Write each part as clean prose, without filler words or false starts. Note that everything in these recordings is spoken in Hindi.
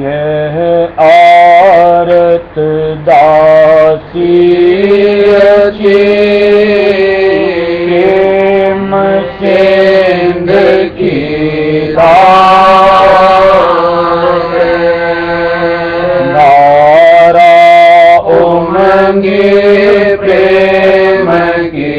यह आरत दासी प्रेम सिंध की नारा उमंगे प्रेम की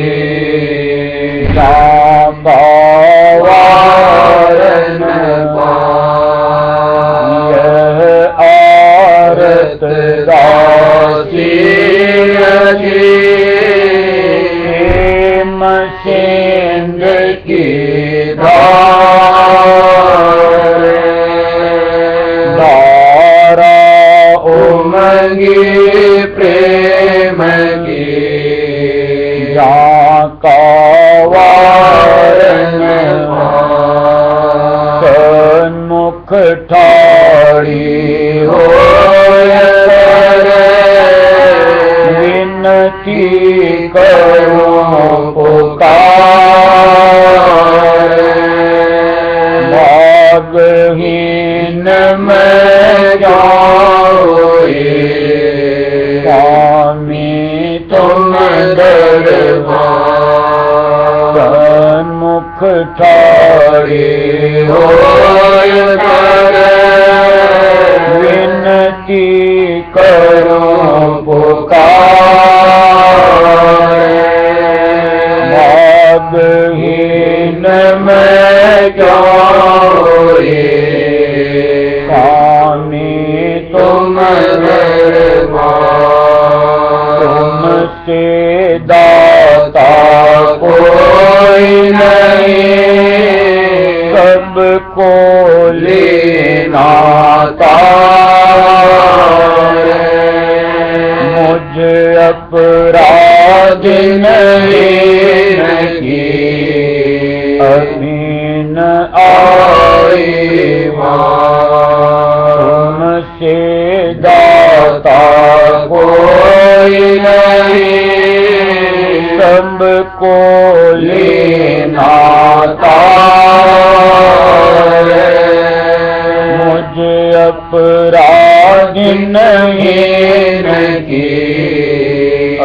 प्रेम सिंध की ठाड़ी होय करे, विनती करूं पुकार। भागहीन मैं क्या होए, स्वामी तुम दरबार। सन्मुख ठाड़ी होय करे, विनती करूं पुकार। भागहीन मैं क्या होए, स्वामी तुम दरबार। तुमसे दाता कोई नहीं, सबको लेना तारे। मुझ अपराध नहीं की, अमीन आई तुमसे दाता कोई नहीं, सबको लेना तारे। मुझ अपराध नहीं की,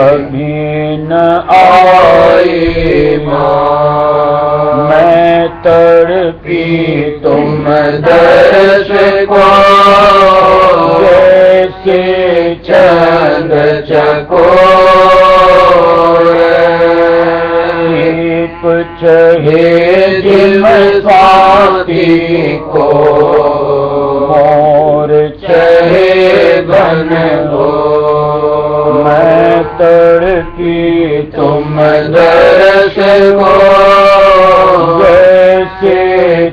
अमीन आई मैं तड़पी तुम दर्श को, जैसे चंद चकोर। दीप चहे दिल स्वाति को, मोर चहे बन हो। मैं तड़पी तुम दर्श को, जैसे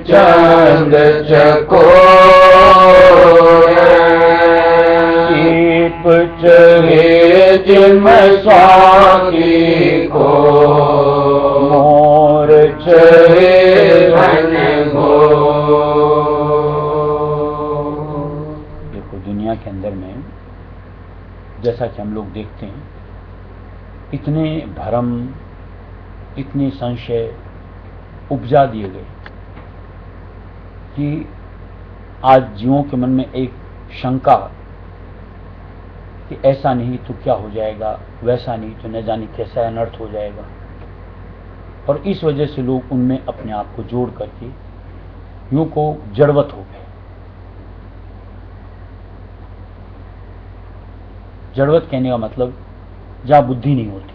चंद चकोर। दीप चहे जिम स्वामी को, मोर चहे बन हो। देखो दुनिया के अंदर में जैसा कि हम लोग देखते हैं, इतने भ्रम, इतने संशय उपजा दिए गए कि आज जीवों के मन में एक शंका कि ऐसा नहीं तो क्या हो जाएगा, वैसा नहीं तो न जाने कैसा अनर्थ हो जाएगा। और इस वजह से लोग उनमें अपने आप को जोड़ करके यूं को जड़वत हो गए। जड़वत कहने का मतलब जहां बुद्धि नहीं होती।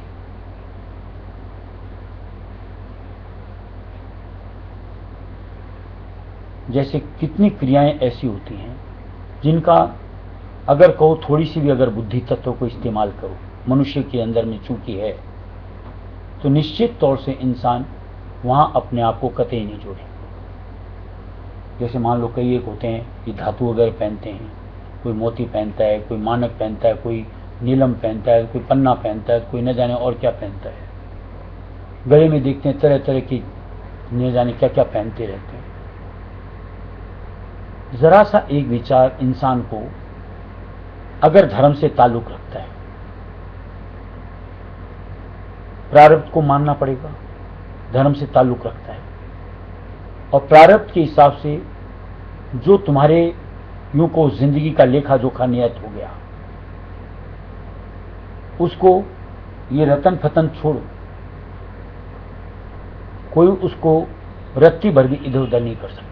जैसे कितनी क्रियाएं ऐसी होती हैं जिनका अगर कहो थोड़ी सी भी अगर बुद्धि तत्व को इस्तेमाल करो मनुष्य के अंदर में चूंकि है, तो निश्चित तौर से इंसान वहां अपने आप को कतई नहीं जोड़े। जैसे मान लो कई एक होते हैं कि धातु वगैरह पहनते हैं, कोई मोती पहनता है, कोई मानक पहनता है, कोई नीलम पहनता है, कोई पन्ना पहनता है, कोई न जाने और क्या पहनता है। गले में देखते हैं तरह तरह की न जाने क्या क्या पहनते रहते हैं। जरा सा एक विचार इंसान को अगर धर्म से ताल्लुक रखता है, प्रारब्ध को मानना पड़ेगा, धर्म से ताल्लुक रखता है, और प्रारब्ध के हिसाब से जो तुम्हारे यूं को जिंदगी का लेखा जोखा नियत हो गया, उसको ये रतन फतन छोड़ो। कोई उसको रत्ती भर भी इधर उधर नहीं कर सकता।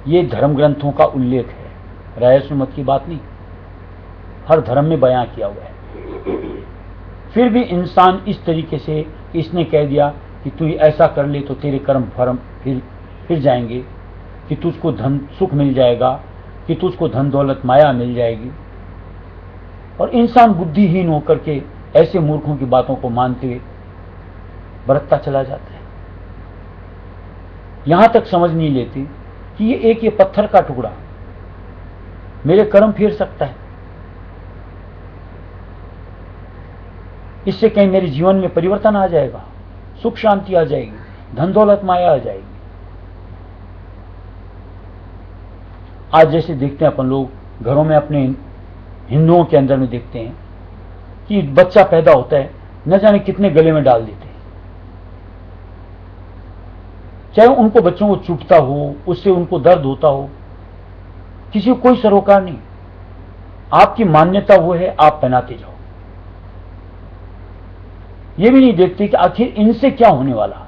ये धर्म ग्रंथों का उल्लेख है, राय सुमत की बात नहीं, हर धर्म में बयां किया हुआ है। फिर भी इंसान इस तरीके से इसने कह दिया कि तू ऐसा कर ले तो तेरे कर्म फर्म फिर जाएंगे, कि तुझको धन सुख मिल जाएगा, कि तुझको धन दौलत माया मिल जाएगी। और इंसान बुद्धिहीन होकर के ऐसे मूर्खों की बातों को मानते हुए बरतता चला जाता है। यहां तक समझ नहीं लेते कि ये पत्थर का टुकड़ा मेरे कर्म फेर सकता है, इससे कहीं मेरे जीवन में परिवर्तन आ जाएगा, सुख शांति आ जाएगी, धन दौलत माया आ जाएगी। आज जैसे देखते हैं अपन लोग घरों में, अपने हिंदुओं के अंदर में देखते हैं कि बच्चा पैदा होता है, न जाने कितने गले में डाल देते हैं, चाहे उनको बच्चों को चुभता हो, उससे उनको दर्द होता हो, किसी को कोई सरोकार नहीं। आपकी मान्यता वो है, आप पहनाते जाओ। ये भी नहीं देखते कि आखिर इनसे क्या होने वाला।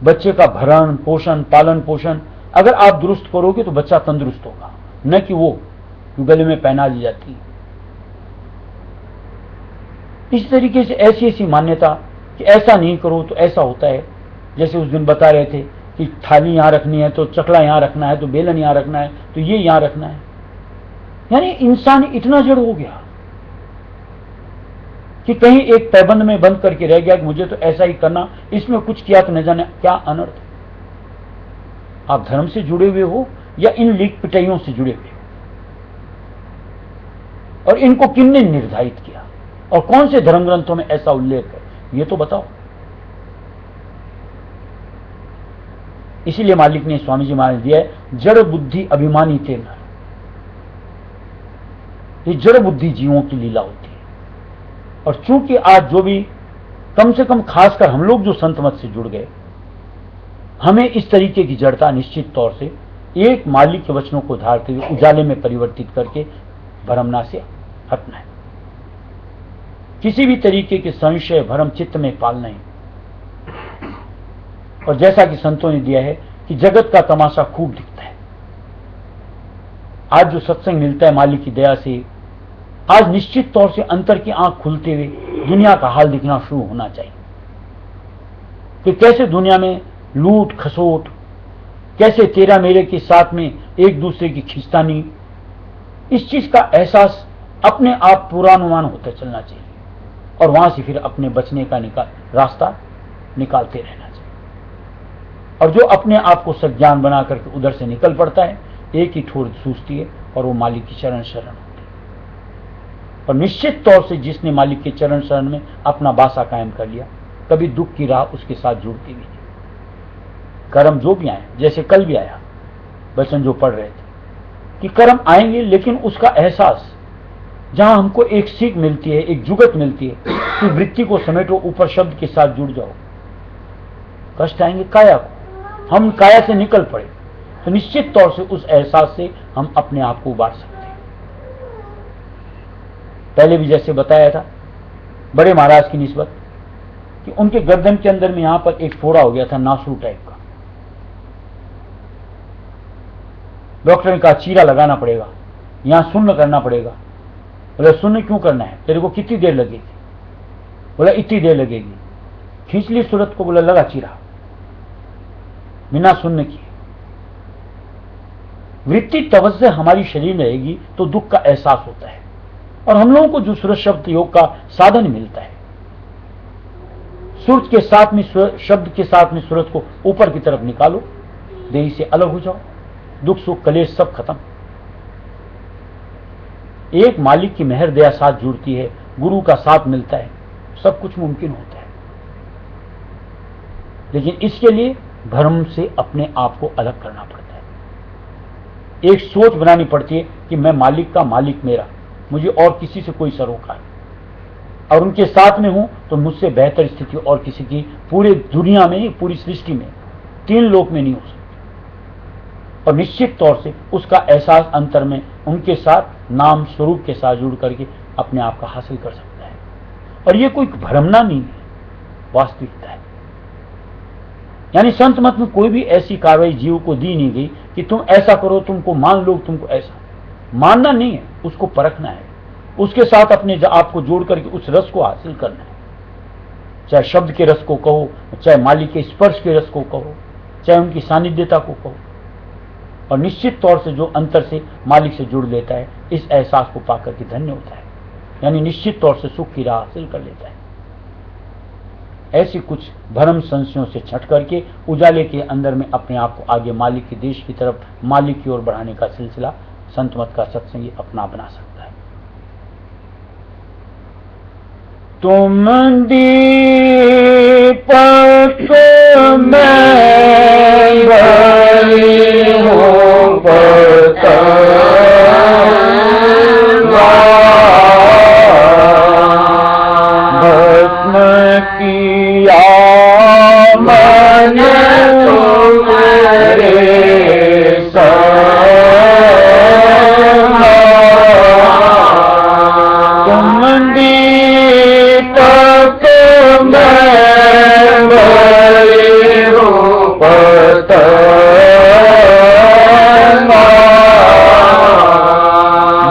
बच्चे का भरण पोषण, पालन पोषण अगर आप दुरुस्त करोगे तो बच्चा तंदुरुस्त होगा, न कि वो गले में पहना दी जाती। इस तरीके से ऐसी ऐसी मान्यता कि ऐसा नहीं करो तो ऐसा होता है। जैसे उस दिन बता रहे थे कि थाली यहां रखनी है तो चकला यहां रखना है, तो बेलन यहां रखना है, तो ये यहां रखना है। यानी इंसान इतना जड़ हो गया कि कहीं एक पैबंद में बंद करके रह गया कि मुझे तो ऐसा ही करना, इसमें कुछ किया तो न जाने क्या अनर्थ। आप धर्म से जुड़े हुए हो या इन लीक पिटाइयों से जुड़े हुए हो, और इनको किसने निर्धारित किया, और कौन से धर्म ग्रंथों में ऐसा उल्लेख है, ये तो बताओ। इसीलिए मालिक ने, स्वामी जी महाराज दिया है, जड़ बुद्धि अभिमानी थे नर। ये जड़ बुद्धि जीवों की लीला होती है। और चूंकि आज जो भी, कम से कम खासकर हम लोग जो संत मत से जुड़ गए, हमें इस तरीके की जड़ता निश्चित तौर से एक मालिक के वचनों को धारते हुए उजाले में परिवर्तित करके भ्रमना से हटना है। किसी भी तरीके के संशय भ्रम चित्त में पालना है। और जैसा कि संतों ने दिया है कि जगत का तमाशा खूब दिखता है। आज जो सत्संग मिलता है मालिक की दया से, आज निश्चित तौर से अंतर की आंख खुलते हुए दुनिया का हाल दिखना शुरू होना चाहिए कि कैसे दुनिया में लूट खसोट, कैसे तेरा मेरे के साथ में एक दूसरे की खींचतानी, इस चीज का एहसास अपने आप पूर्वानुमान होता चलना चाहिए। और वहां से फिर अपने बचने का रास्ता निकालते रहना चाहिए। और जो अपने आप को सज्ञान बना करके उधर से निकल पड़ता है, एक ही ठोर सूझती है और वो मालिक की चरण शरण होती है। और निश्चित तौर से जिसने मालिक के चरण शरण में अपना बासा कायम कर लिया, कभी दुख की राह उसके साथ जुड़ती भी नहीं। कर्म जो भी आए, जैसे कल भी आया वचन जो पढ़ रहे थे कि कर्म आएंगे, लेकिन उसका एहसास, जहां हमको एक सीख मिलती है, एक जुगत मिलती है कि वृत्ति को समेटो, ऊपर शब्द के साथ जुड़ जाओ। कष्ट आएंगे काया को, हम काया से निकल पड़े तो निश्चित तौर से उस एहसास से हम अपने आप को उबार सकते हैं। पहले भी जैसे बताया था बड़े महाराज की निस्बत कि उनके गर्दन के अंदर में यहां पर एक फोड़ा हो गया था, नासू टाइप का। डॉक्टर ने कहा चीरा लगाना पड़ेगा, यहां शून्य करना पड़ेगा। बोला शून्य क्यों करना है, तेरे को कितनी देर लगेगी? बोला इतनी देर लगेगी। खींच ली सूरत को, बोला लगा चीरा बिना शून्य किए। वृत्ति तवज्जो हमारी शरीर में रहेगी तो दुख का एहसास होता है। और हम लोगों को जो सुरत शब्द योग का साधन मिलता है, सुरत के साथ में शब्द के साथ में सूरत को ऊपर की तरफ निकालो, देही से अलग हो जाओ, दुख सुख कलेश सब खत्म। एक मालिक की मेहर दया साथ जुड़ती है, गुरु का साथ मिलता है, सब कुछ मुमकिन होता है। लेकिन इसके लिए भ्रम से अपने आप को अलग करना पड़ता है। एक सोच बनानी पड़ती है कि मैं मालिक का मालिक मेरा, मुझे और किसी से कोई सरोकार नहीं, और उनके साथ में हूं तो मुझसे बेहतर स्थिति और किसी की पूरे दुनिया में, पूरी सृष्टि में, 3 लोक में नहीं हो सकती। और निश्चित तौर से उसका एहसास अंतर में उनके साथ नाम स्वरूप के साथ जुड़ करके अपने आप का हासिल कर सकता है। और ये कोई भ्रमना नहीं है, वास्तविकता है। यानी संत मत में कोई भी ऐसी कार्रवाई जीव को दी नहीं गई कि तुम ऐसा करो, तुमको मान लो, तुमको ऐसा मानना नहीं है, उसको परखना है, उसके साथ अपने आप को जोड़ करके उस रस को हासिल करना है। चाहे शब्द के रस को कहो, चाहे मालिक के स्पर्श के रस को कहो, चाहे उनकी सानिध्यता को कहो। और निश्चित तौर से जो अंतर से मालिक से जुड़ लेता है, इस एहसास को पाकर के धन्य होता है, यानी निश्चित तौर से सुख की राह हासिल कर लेता है। ऐसी कुछ भ्रम संशयों से छट करके उजाले के अंदर में अपने आप को आगे मालिक के देश की तरफ, मालिक की ओर बढ़ाने का सिलसिला संत मत का सत्संगी अपना बना सकता है। तुम दीपक में बड़ी हो पतंगा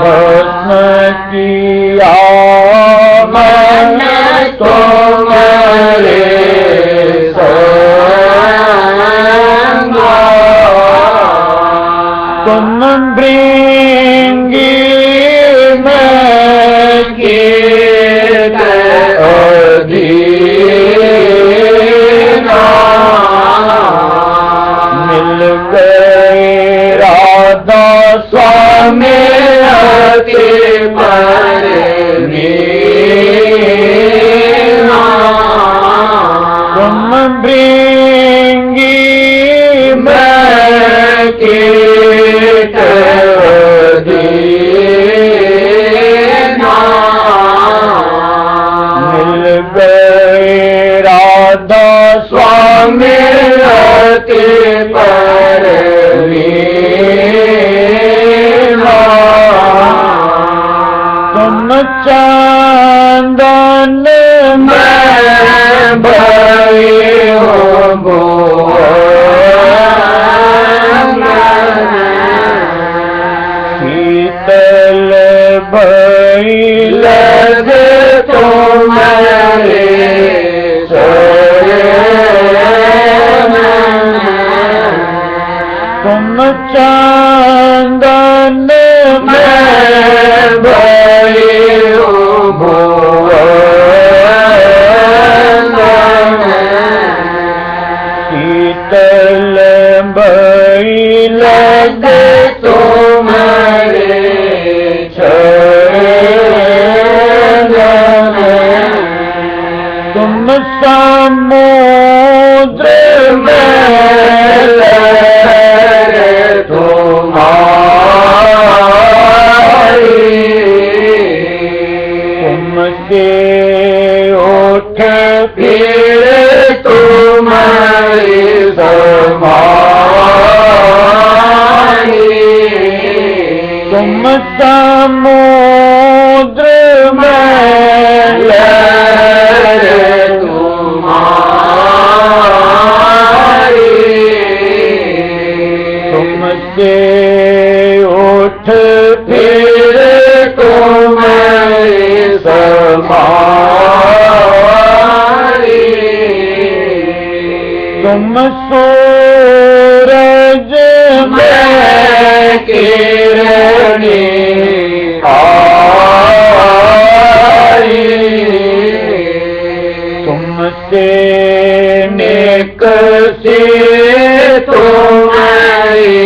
भस्म किया मन तुम्हारे संगा तुम भृंगी में कीट अधीना मिल गए राधा स्वामी अति परमीना तुम भृंगी में कीट अधीना मिल गए राधा स्वामी अति परमीना तुम चंदन में भई हो शीतल भई लगे तुम्हारे चरण तुम चंदन में भई हो शीतल भई लगे तुम्हारे चरण तुम समुद्र में लहर तुम्हारी तुमसे उठ फिर तुम्हारी समाई तुम समुद्र में लहर तुम्हारी तुमसे उठ फिर तुम्हारी समाई तुम सूरज में किरणी आई तुमसे निकसी तुम्हारी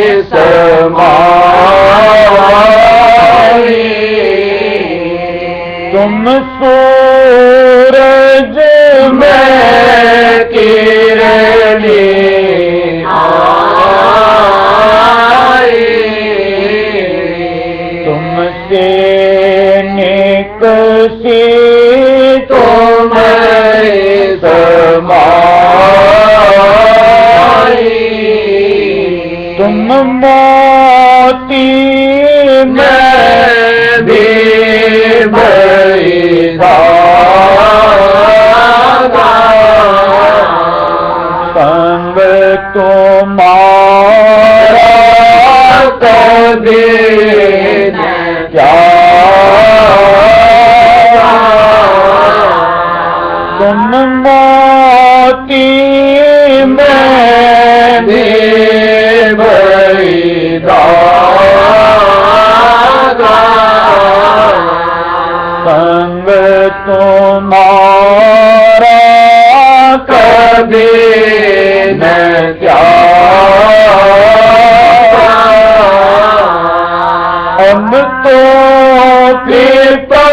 समाई तुम सूरज में किरणी आई तुमसे निकसी तुम्हारी समाई तुम मोती में भी भई धागा संग तुम्हारा कभी न जागा तुम मोती में भी भई धागा संग तुम्हारा कभी न त्यागा हम तो कृपा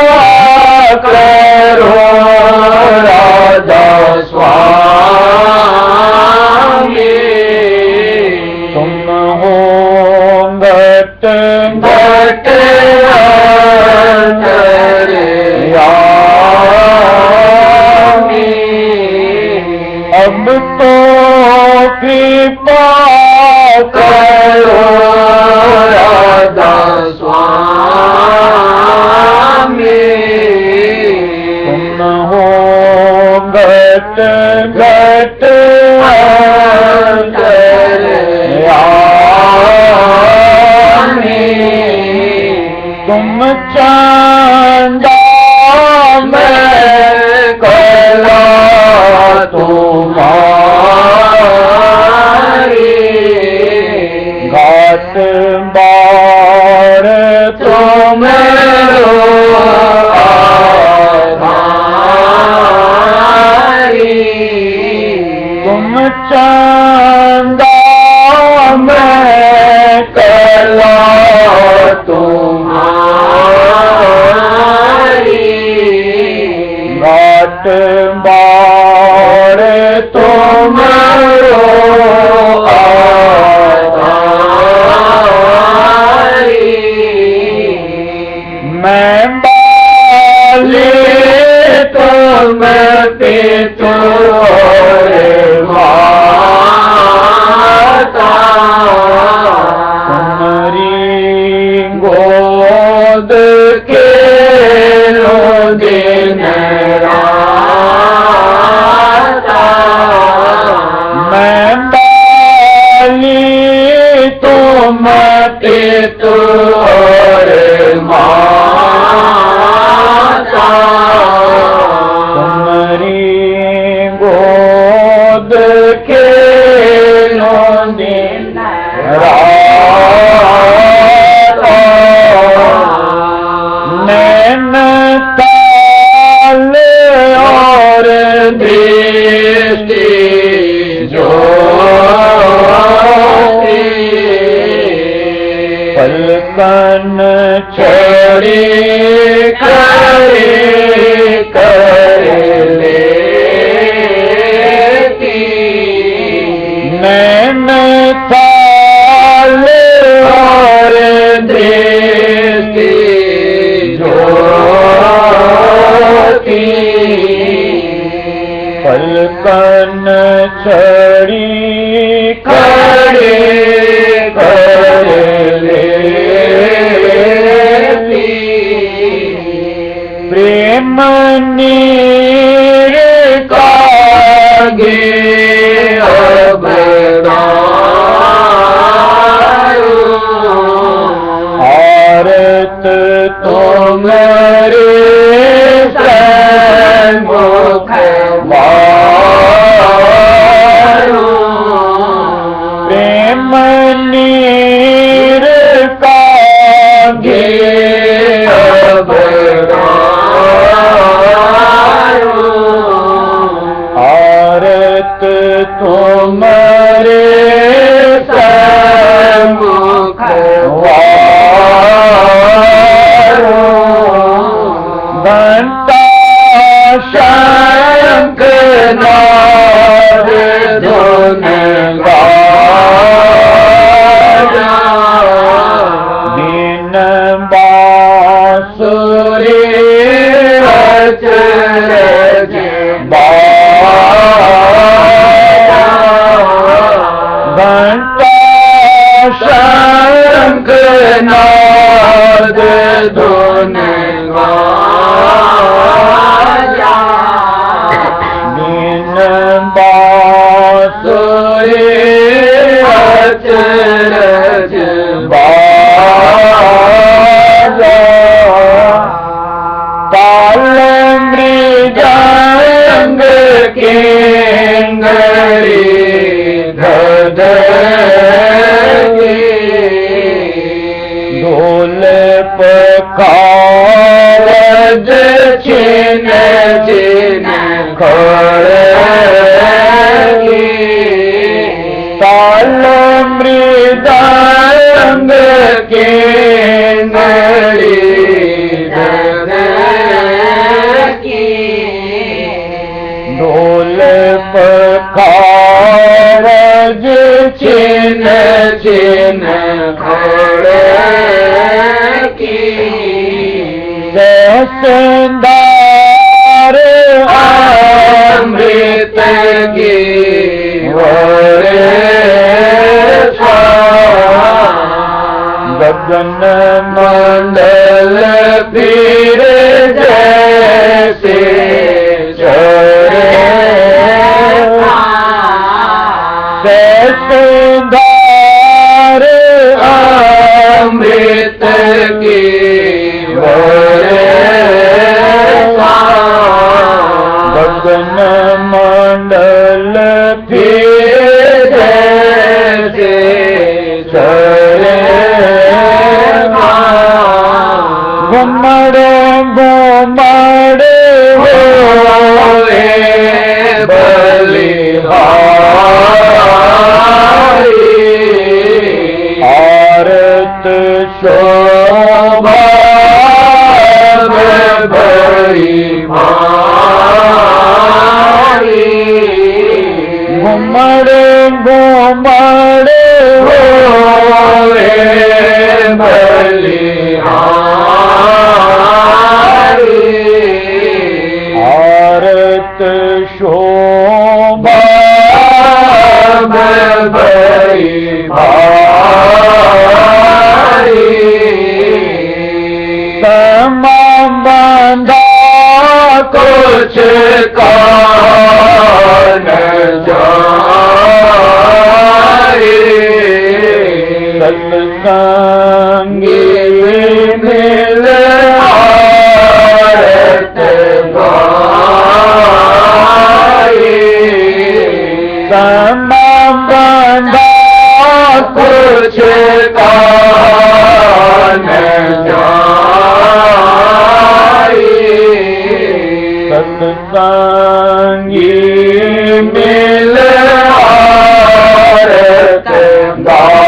करो राजा स्वामी तुम हो घट घट अंतर्यामी अब तो कृपा करो राधा स्वामी तुम हो घट घट कन छड़ी करे कर लेती, नैन ताल और दृष्टि ज्योति, पलकन छड़ी करे कर लेती, प्रेम नीर कागे अबदारू, आरत तुम्हारे सन्मुख मारू, प्रेम नीर कागे अबदारू, आरत तुम्हारे सन्मुख वारू, बनता शंख नाद धुन गाया, दिन बांसुरी अचरज बाजा, घंटा शंख नाद धुन गाया, दिन बांसुरी अचरज बाजा, ताल मृदंग किंगरी धधकी, ढोल पखावज छिन छिन खड़की, ताल मृदंग किंगरी धधकी, ढोल पखावज छिन छिन खड़की, सहसंदार अमृत की वर्षा, गगन मंडल फिर जैसे चढ़े, सहसंदार अमृत की वर्षा, गगन मंडल फिर जैसे चढ़े, घुमड़ घुमड़ होए बलिहारी, आरत शोभा बड़ी भारी, घुमड़ घुमड़ होए बलिहारी, आरत शोभा बड़ी भारी, तमाम बंधा कुछ कान जाए, सत्संगी मिल आरत गाए, तमाम बंधा कुछ कान जाए, सत्संगी मिल आरत गाए,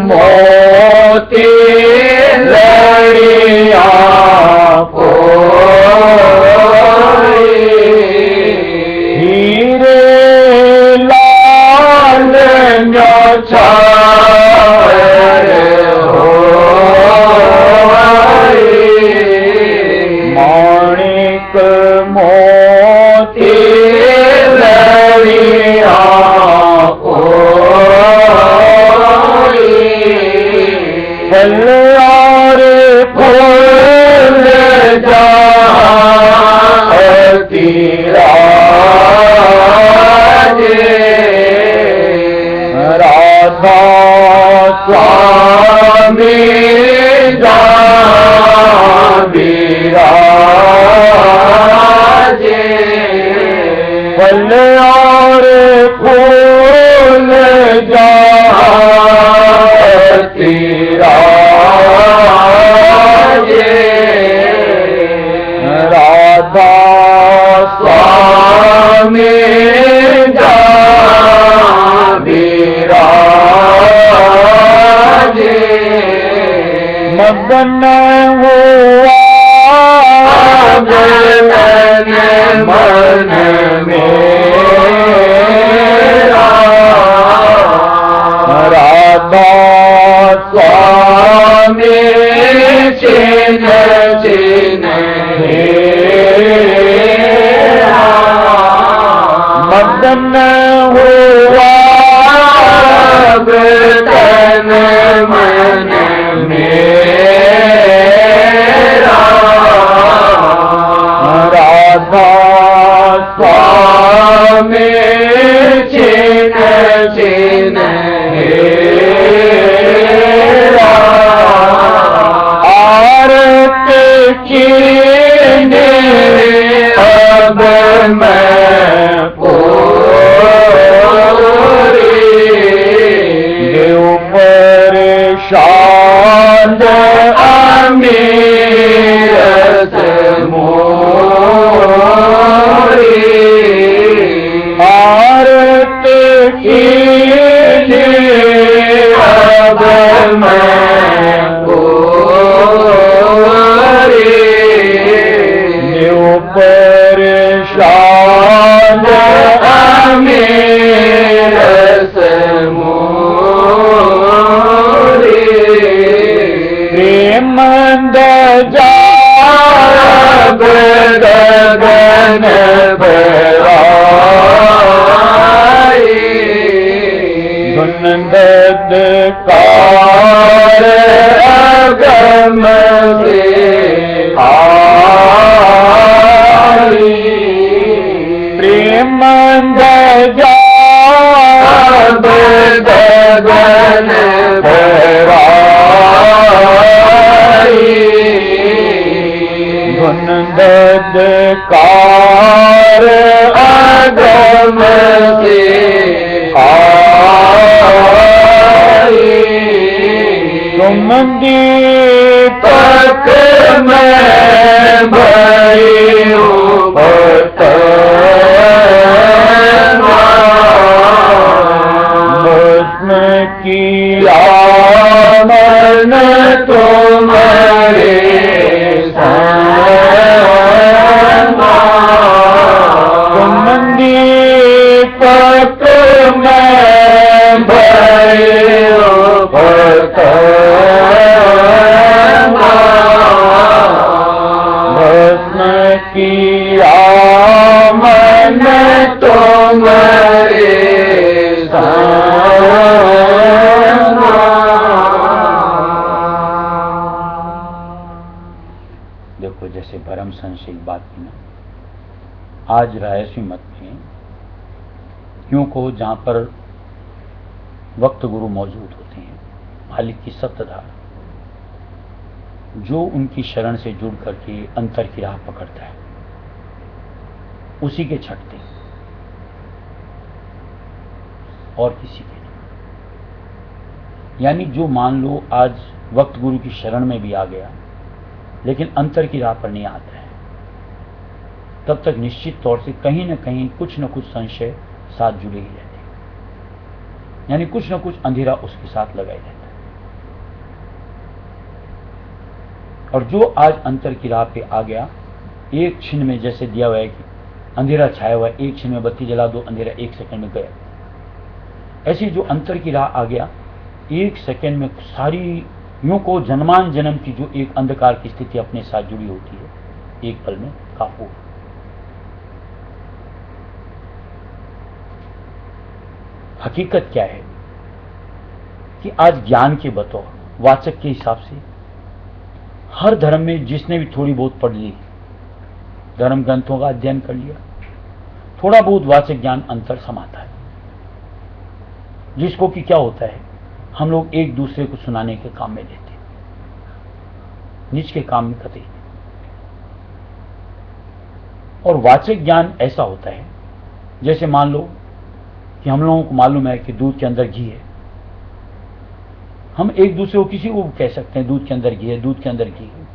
मोती लड़िया हीरे लाल न्योछावर माणिक मोती लड़िया फल फूल जाती राधा स्वामी विराजे फल और फूल जाती राधा स्वामी विराजे मगन हुआ मन मेरा राधा स्वामी चिन्ह चिन्ह मगन हुआ तन मन मेरा राधा स्वामी चिन्ह चिन्ह आरत की अब मैं ऊपर शांत अमीरत मोरी आरत की अब मैं ऊपर शांत अमीरत प्रेमंद जाब गगन भराई धुनंदद कार अगम से आई प्रेमंद जाब गगन धुनंदद कार अगम से आई तुम दीपक में भई भस्म किया मन तुम्हारे तुम दीपक में भयो भस्म किया मन तुम्हारे देखो जैसे भरम संशय बात की ना आज रायसी मत में क्यों को जहां पर वक्त गुरु मौजूद होते हैं मालिक की सप्तधार जो उनकी शरण से जुड़ करके अंतर की राह पकड़ता है उसी के छटते और किसी के नहीं। यानी जो मान लो आज वक्त गुरु की शरण में भी आ गया लेकिन अंतर की राह पर नहीं आता है तब तक निश्चित तौर से कहीं न कहीं कुछ न कुछ संशय साथ जुड़े ही रहते हैं। यानी कुछ ना कुछ अंधेरा उसके साथ लगा ही रहता है। और जो आज अंतर की राह पे आ गया, एक क्षण में जैसे दिया हुआ है कि अंधेरा छाया हुआ है, एक क्षण में बत्ती जला दो, अंधेरा एक सेकंड में गया। ऐसी जो अंतर की राह आ गया, एक सेकंड में सारी यूं को जन्मान जन्म की जो एक अंधकार की स्थिति अपने साथ जुड़ी होती है, एक पल में काबू। हकीकत क्या है कि आज ज्ञान के बतौर वाचक के हिसाब से हर धर्म में जिसने भी थोड़ी बहुत पढ़ ली, धर्म ग्रंथों का अध्ययन कर लिया, थोड़ा बहुत वाचक ज्ञान अंतर समाता है, जिसको कि क्या होता है, हम लोग एक दूसरे को सुनाने के काम में लेते हैं, निज के काम में कतई। और वाचक ज्ञान ऐसा होता है, जैसे मान लो कि हम लोगों को मालूम है कि दूध के अंदर घी है, हम एक दूसरे को किसी को कह सकते हैं दूध के अंदर घी है, दूध के अंदर घी है,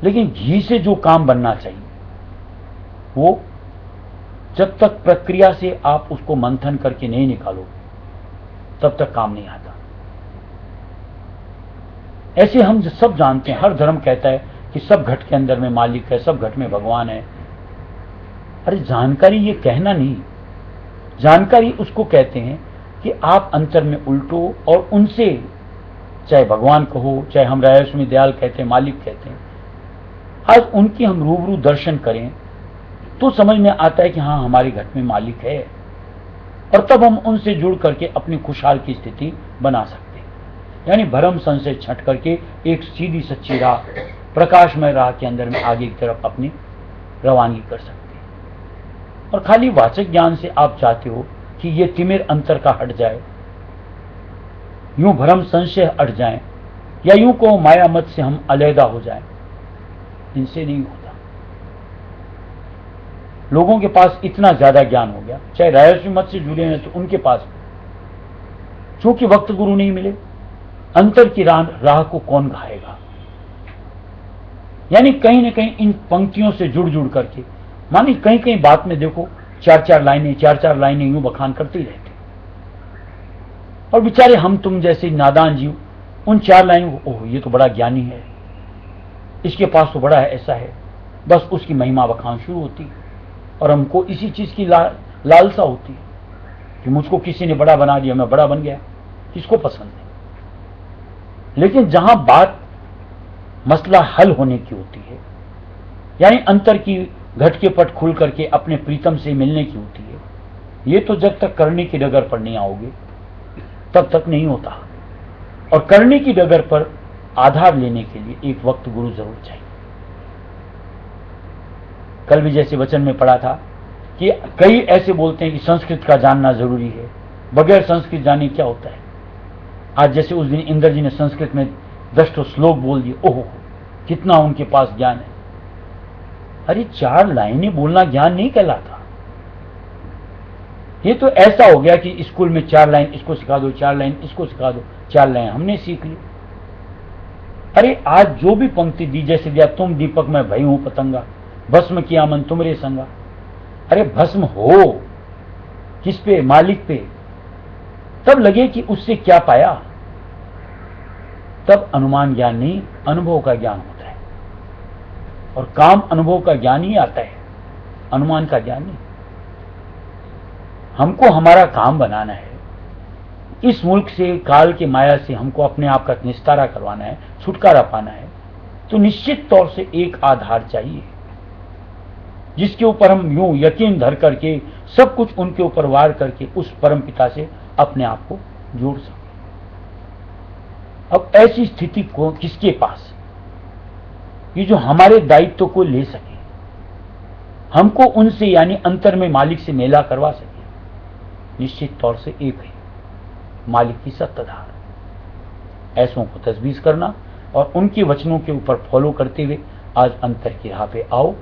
लेकिन घी से जो काम बनना चाहिए वो जब तक प्रक्रिया से आप उसको मंथन करके नहीं निकालो तब तक काम नहीं आता। ऐसे हम सब जानते हैं, हर धर्म कहता है कि सब घट के अंदर में मालिक है, सब घट में भगवान है। अरे जानकारी ये कहना नहीं, जानकारी उसको कहते हैं कि आप अंतर में उल्टो और उनसे, चाहे भगवान कहो, चाहे हम रायस्वामी दयाल कहते हैं, मालिक कहते हैं, आज उनकी हम रूबरू दर्शन करें तो समझ में आता है कि हाँ हमारे घट में मालिक है, और तब हम उनसे जुड़ करके अपनी खुशहाल की स्थिति बना सकते हैं। यानी भरम संशय छट करके एक सीधी सच्ची राह, प्रकाशमय राह के अंदर में आगे की तरफ अपनी रवानगी कर सकते हैं। और खाली वाचक ज्ञान से आप चाहते हो कि ये तिमिर अंतर का हट जाए, यूं भरम संशय हट जाए, या यूं को माया मत से हम अलहदा हो जाएं, इनसे नहीं होता। लोगों के पास इतना ज्यादा ज्ञान हो गया, चाहे रायस्वामी मत से जुड़े हैं तो उनके पास, चूंकि वक्त गुरु नहीं मिले, अंतर की राह को कौन खाएगा। यानी कहीं ना कहीं इन पंक्तियों से जुड़ जुड़ करके, मानी कहीं कहीं बात में देखो चार चार लाइनें यूं बखान करते ही रहते, और बेचारे हम तुम जैसे नादान जीव उन 4 लाइनों को, ओह ये तो बड़ा ज्ञानी है, इसके पास तो बड़ा है, ऐसा है, बस उसकी महिमा बखान शुरू होती है। और हमको इसी चीज की लालसा होती है कि मुझको किसी ने बड़ा बना दिया, मैं बड़ा बन गया, किसको पसंद है। लेकिन जहां बात मसला हल होने की होती है, यानी अंतर की घट के पट खुल करके अपने प्रीतम से मिलने की होती है, ये तो जब तक करने की डगर पर नहीं आओगे तब तक नहीं होता। और करने की डगर पर आधार लेने के लिए एक वक्त गुरु जरूर चाहिए। कल भी जैसे वचन में पढ़ा था कि कई ऐसे बोलते हैं कि संस्कृत का जानना जरूरी है, बगैर संस्कृत जाने क्या होता है। आज जैसे उस दिन इंद्र जी ने संस्कृत में 10 श्लोक बोल दिए, ओहो कितना उनके पास ज्ञान है। अरे 4 लाइनें बोलना ज्ञान नहीं कहलाता। ये तो ऐसा हो गया कि स्कूल में 4 लाइन इसको सिखा दो, 4 लाइन इसको सिखा दो, 4 लाइन हमने सीख ली। अरे आज जो भी पंक्ति दी, जैसे दिया तुम दीपक में भई हूं पतंगा, भस्म किया मन तुमरे संगा। अरे भस्म हो किस पे, मालिक पे, तब लगे कि उससे क्या पाया, तब अनुमान ज्ञान नहीं अनुभव का ज्ञान होता है। और काम अनुभव का ज्ञान ही आता है, अनुमान का ज्ञान नहीं। हमको हमारा काम बनाना है, इस मुल्क से, काल के माया से हमको अपने आप का निस्तारा करवाना है, छुटकारा पाना है, तो निश्चित तौर से एक आधार चाहिए जिसके ऊपर हम यूं यकीन धर करके सब कुछ उनके ऊपर वार करके उस परम पिता से अपने आप को जोड़ सके। अब ऐसी स्थिति को किसके पास, ये जो हमारे दायित्व को ले सके, हमको उनसे यानी अंतर में मालिक से मेला करवा सके, निश्चित तौर से एक है, मालिक की सत्ताधार। ऐसों को तजवीज करना और उनके वचनों के ऊपर फॉलो करते हुए आज अंतर की राह पे आओ।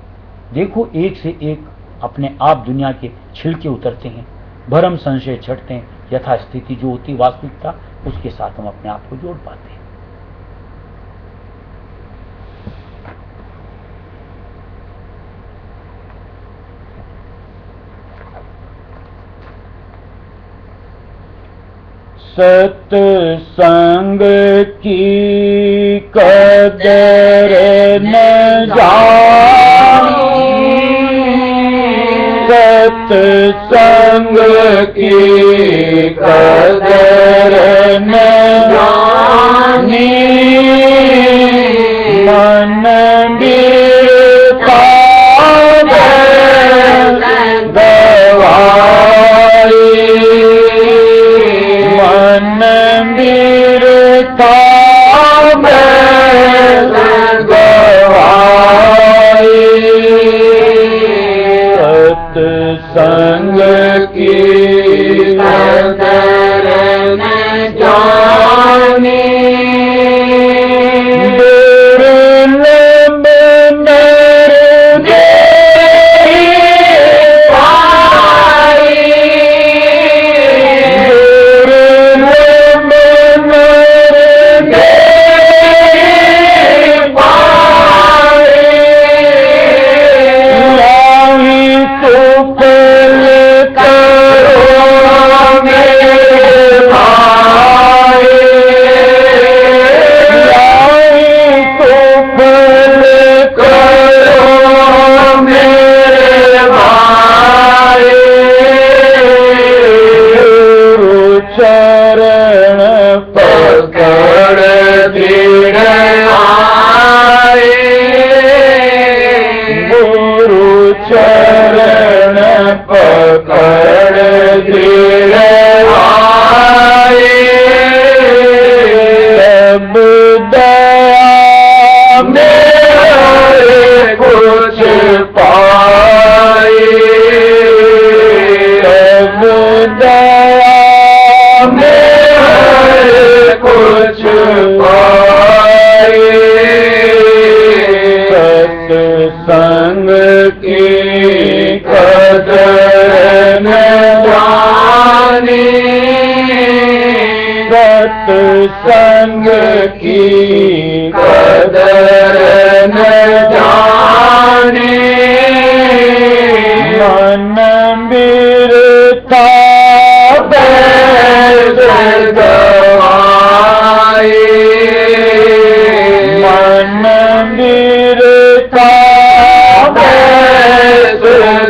देखो एक से एक अपने आप दुनिया के छिलके उतरते हैं, भरम संशय छटते हैं, यथास्थिति जो होती वास्तविकता, उसके साथ हम अपने आप को जोड़ पाते हैं। सत्संग की कदर न जानी, सत्संग की कदर न जानी, मन बीता गवाई, मन बीता गवाई, सत्संग की कदर न जानी, चरण पकड़ दृढ़ आए, गुरु चरण पकड़ दृढ़ आए, तब दया मेरे कुछ पाए, तब दया कुछ पाए, सत्संग की कदर न जानी, सत्संग की कदर न जानी, मन बीरता गवाई, मन बीरता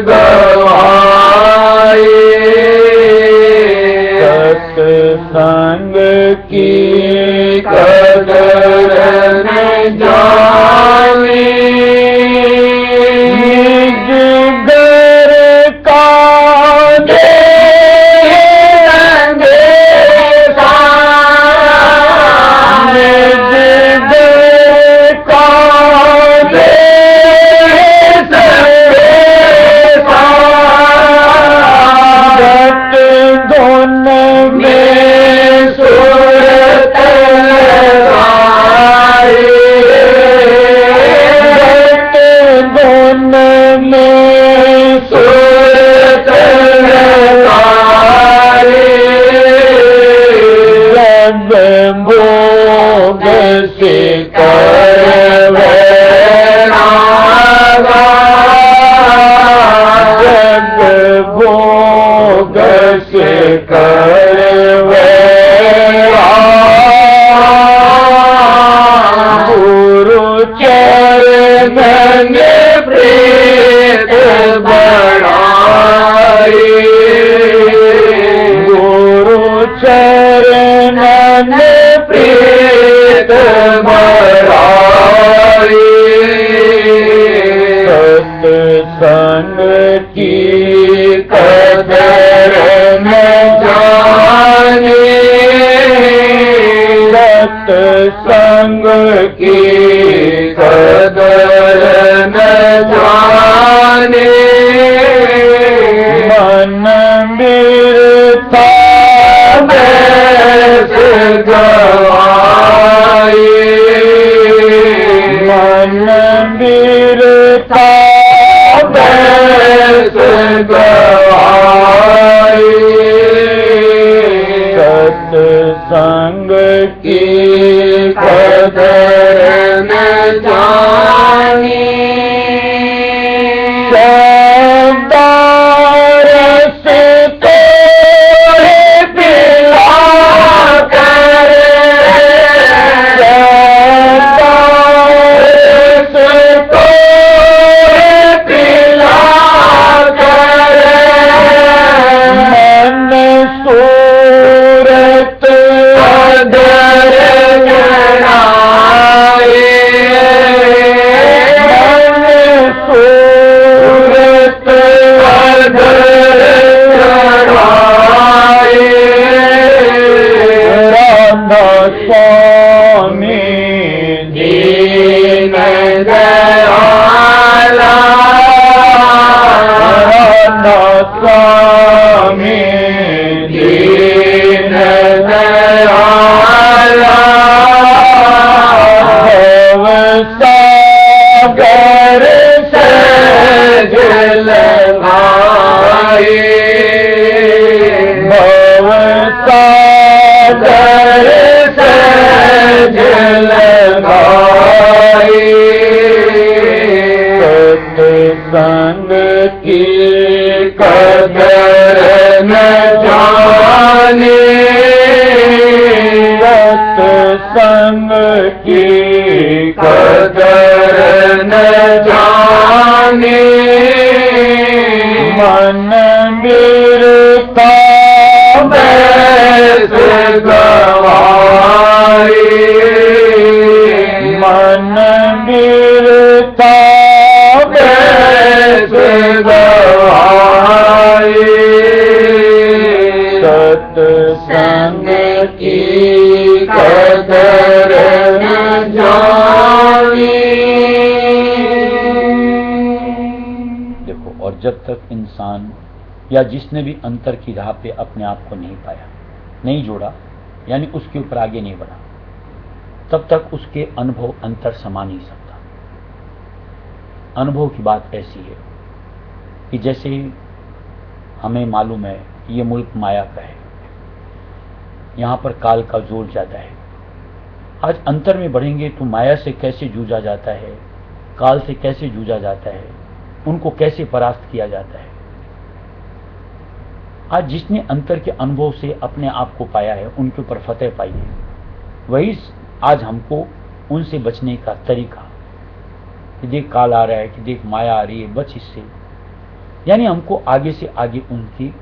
गवाई, सत्संग की कदर न जानी, निज घर का भोग से करवे नागा, जग भोग से करवे गुरु चरण प्रीत बढ़ाई, गुरु चरण प्रीत बढ़ाई, सत्संग की कदर न जानी, सत्संग की कदर न जानी, मन बीरता गवाई, मन बीरता गवाई, सत्संग की कदर न जानी, रस तो पिला स्वामी दीन दयाला, स्वामी दीन दयाला, भव सागर से जल भाई, भव सागर से जल भाई, सत्संग की कदर न जाने, सत्संग की कदर न जाने, मन बिरता बैस गवाई, मन बिरता बैस गवाई, सत्संग की कदर न जानी। देखो, और जब तक इंसान या जिसने भी अंतर की राह पे अपने आप को नहीं पाया, नहीं जोड़ा, यानी उसके ऊपर आगे नहीं बढ़ा, तब तक उसके अनुभव अंतर समा नहीं सकता। अनुभव की बात ऐसी है कि जैसे हमें मालूम है ये मुल्क माया का है, यहाँ पर काल का जोर ज्यादा है। आज अंतर में बढ़ेंगे तो माया से कैसे जूझा जाता है, काल से कैसे जूझा जाता है, उनको कैसे परास्त किया जाता है। आज जिसने अंतर के अनुभव से अपने आप को पाया है, उनके ऊपर फतेह पाई है। वही आज हमको उनसे बचने का तरीका, कि देख काल आ रहा है, कि देख माया आ रही है, बच इससे, यानी हमको आगे से आगे उनकी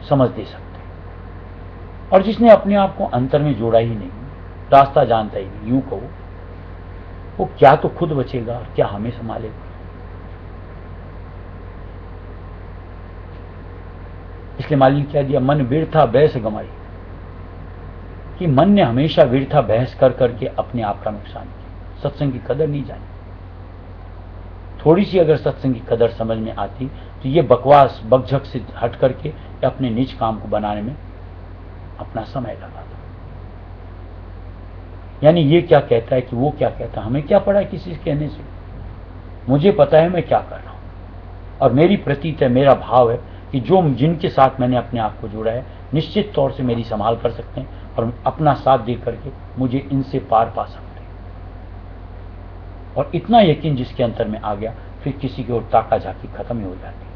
समझ दे सकते हैं। और जिसने अपने आप को अंतर में जोड़ा ही नहीं, रास्ता जानता ही नहीं, यूं कहो, वो क्या तो खुद बचेगा, क्या हमें संभालेगा। इसलिए मालिक क्या दिया, मन विरथा बहस गमाई, कि मन ने हमेशा विरथा बहस कर करके अपने आप का नुकसान किया, सत्संग की कदर नहीं जानी। थोड़ी सी अगर सत्संग की कदर समझ में आती तो ये बकवास बकझक से हट करके अपने निज काम को बनाने में अपना समय लगाता। यानी ये क्या कहता है कि वो क्या कहता है, हमें क्या पड़ा है किसी से कहने से। मुझे पता है मैं क्या कर रहा हूं, और मेरी प्रतीत है, मेरा भाव है कि जो जिनके साथ मैंने अपने आप को जोड़ा है, निश्चित तौर से मेरी संभाल कर सकते हैं और अपना साथ दे करके मुझे इनसे पार पा सकते हैं। और इतना यकीन जिसके अंतर में आ गया, फिर किसी की ओर ताका झाकी खत्म ही हो जाती है।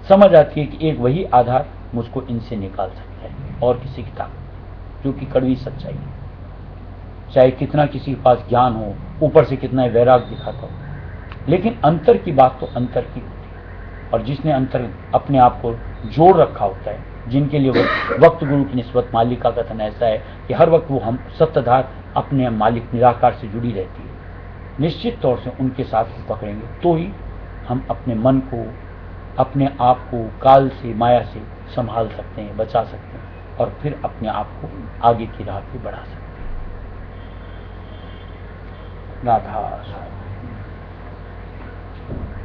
समझ आती है कि एक वही आधार मुझको इनसे निकाल सकता है, और किसी की ताकत, जो कि कड़वी सच्चाई है। चाहे कितना किसी के पास ज्ञान हो, ऊपर से कितना वैराग दिखाता हो, लेकिन अंतर की बात तो अंतर की होती है। और जिसने अंतर अपने आप को जोड़ रखा होता है, जिनके लिए वक्त गुरु की निस्बत मालिक का कथन ऐसा है कि हर वक्त वो हम सत्ताधार अपने मालिक निराकार से जुड़ी रहती है, निश्चित तौर से उनके साथ पकड़ेंगे तो ही हम अपने मन को, अपने आप को काल से, माया से संभाल सकते हैं, बचा सकते हैं, और फिर अपने आप को आगे की राह पे बढ़ा सकते हैं। राधा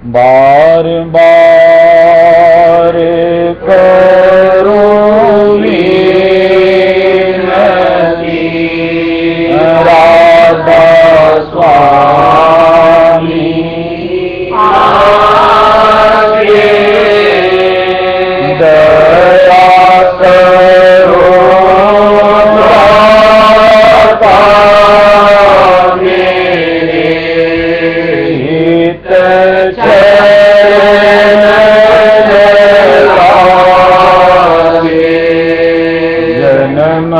बार बार करो विनती, राधा स्वामी आगे दया करो, जन्म